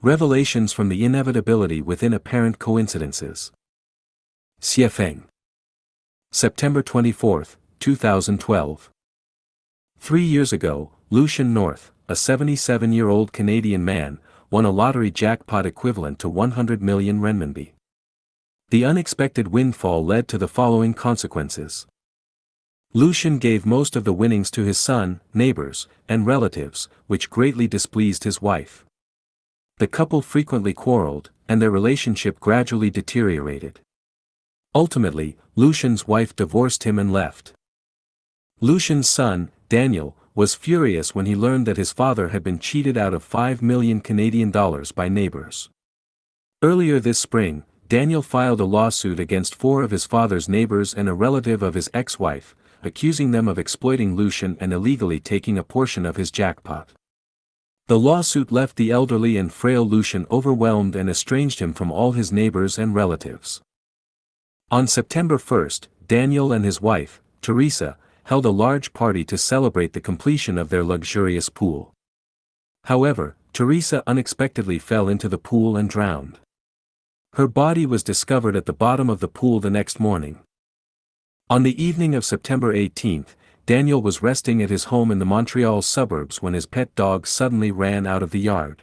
Revelations from the Inevitability Within Apparent Coincidences. Xiefeng. September 24, 2012. 3 years ago, Lucian North, a 77-year-old Canadian man, won a lottery jackpot equivalent to 100 million renminbi. The unexpected windfall led to the following consequences. Lucian gave most of the winnings to his son, neighbors, and relatives, which greatly displeased his wife. The couple frequently quarreled, and their relationship gradually deteriorated. Ultimately, Lucian's wife divorced him and left. Lucian's son, Daniel, was furious when he learned that his father had been cheated out of 5 million Canadian dollars by neighbors. Earlier this spring, Daniel filed a lawsuit against 4 of his father's neighbors and a relative of his ex-wife, accusing them of exploiting Lucian and illegally taking a portion of his jackpot. The lawsuit left the elderly and frail Lucian overwhelmed and estranged him from all his neighbors and relatives. On September 1, Daniel and his wife, Teresa, held a large party to celebrate the completion of their luxurious pool. However, Teresa unexpectedly fell into the pool and drowned. Her body was discovered at the bottom of the pool the next morning. On the evening of September 18, Daniel was resting at his home in the Montreal suburbs when his pet dog suddenly ran out of the yard.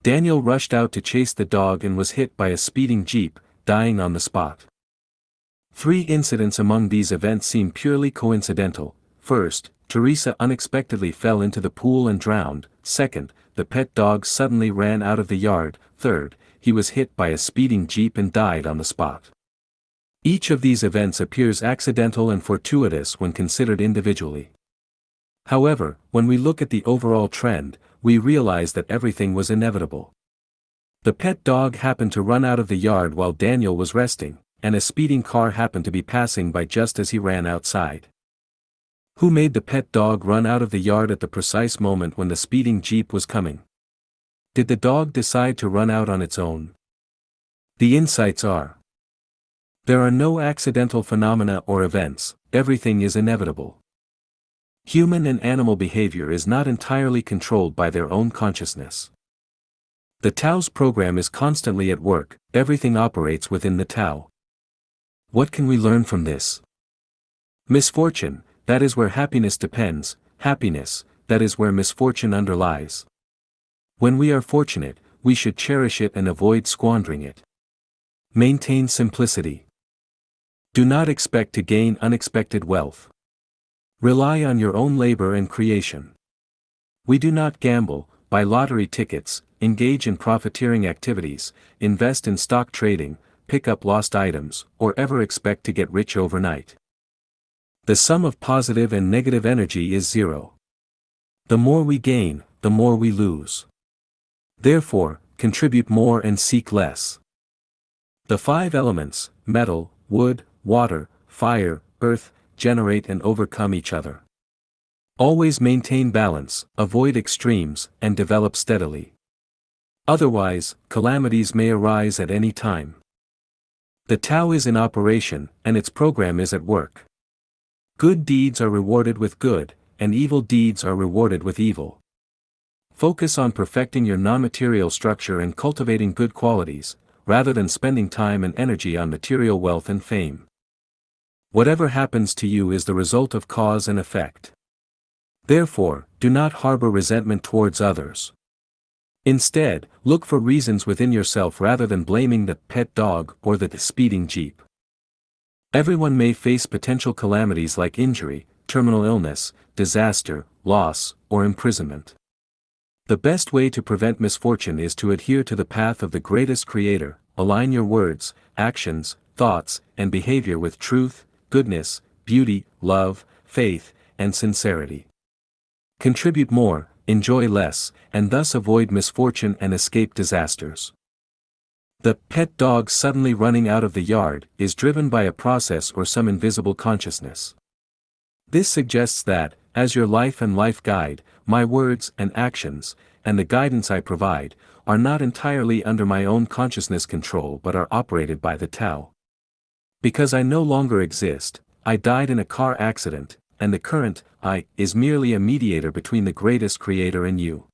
Daniel rushed out to chase the dog and was hit by a speeding jeep, dying on the spot. 3 incidents among these events seem purely coincidental. First, Teresa unexpectedly fell into the pool and drowned. Second, the pet dog suddenly ran out of the yard. Third, he was hit by a speeding jeep and died on the spot. Each of these events appears accidental and fortuitous when considered individually. However, when we look at the overall trend, we realize that everything was inevitable. The pet dog happened to run out of the yard while Daniel was resting, and a speeding car happened to be passing by just as he ran outside. Who made the pet dog run out of the yard at the precise moment when the speeding jeep was coming? Did the dog decide to run out on its own? The insights are: there are no accidental phenomena or events, everything is inevitable. Human and animal behavior is not entirely controlled by their own consciousness. The Tao's program is constantly at work, everything operates within the Tao. What can we learn from this? Misfortune, that is where happiness depends; happiness, that is where misfortune underlies. When we are fortunate, we should cherish it and avoid squandering it. Maintain simplicity. Do not expect to gain unexpected wealth. Rely on your own labor and creation. We do not gamble, buy lottery tickets, engage in profiteering activities, invest in stock trading, pick up lost items, or ever expect to get rich overnight. The sum of positive and negative energy is 0. The more we gain, the more we lose. Therefore, contribute more and seek less. The 5 elements, metal, wood, water, fire, earth, generate and overcome each other. Always maintain balance, avoid extremes, and develop steadily. Otherwise, calamities may arise at any time. The Tao is in operation, and its program is at work. Good deeds are rewarded with good, and evil deeds are rewarded with evil. Focus on perfecting your non-material structure and cultivating good qualities, rather than spending time and energy on material wealth and fame. Whatever happens to you is the result of cause and effect. Therefore, do not harbor resentment towards others. Instead, look for reasons within yourself rather than blaming the pet dog or the speeding jeep. Everyone may face potential calamities like injury, terminal illness, disaster, loss, or imprisonment. The best way to prevent misfortune is to adhere to the path of the greatest Creator, align your words, actions, thoughts, and behavior with truth, goodness, beauty, love, faith, and sincerity. Contribute more, enjoy less, and thus avoid misfortune and escape disasters. The pet dog suddenly running out of the yard is driven by a process or some invisible consciousness. This suggests that, as your life and life guide, my words and actions, and the guidance I provide, are not entirely under my own consciousness control but are operated by the Tao. Because I no longer exist, I died in a car accident, and the current I is merely a mediator between the greatest Creator and you.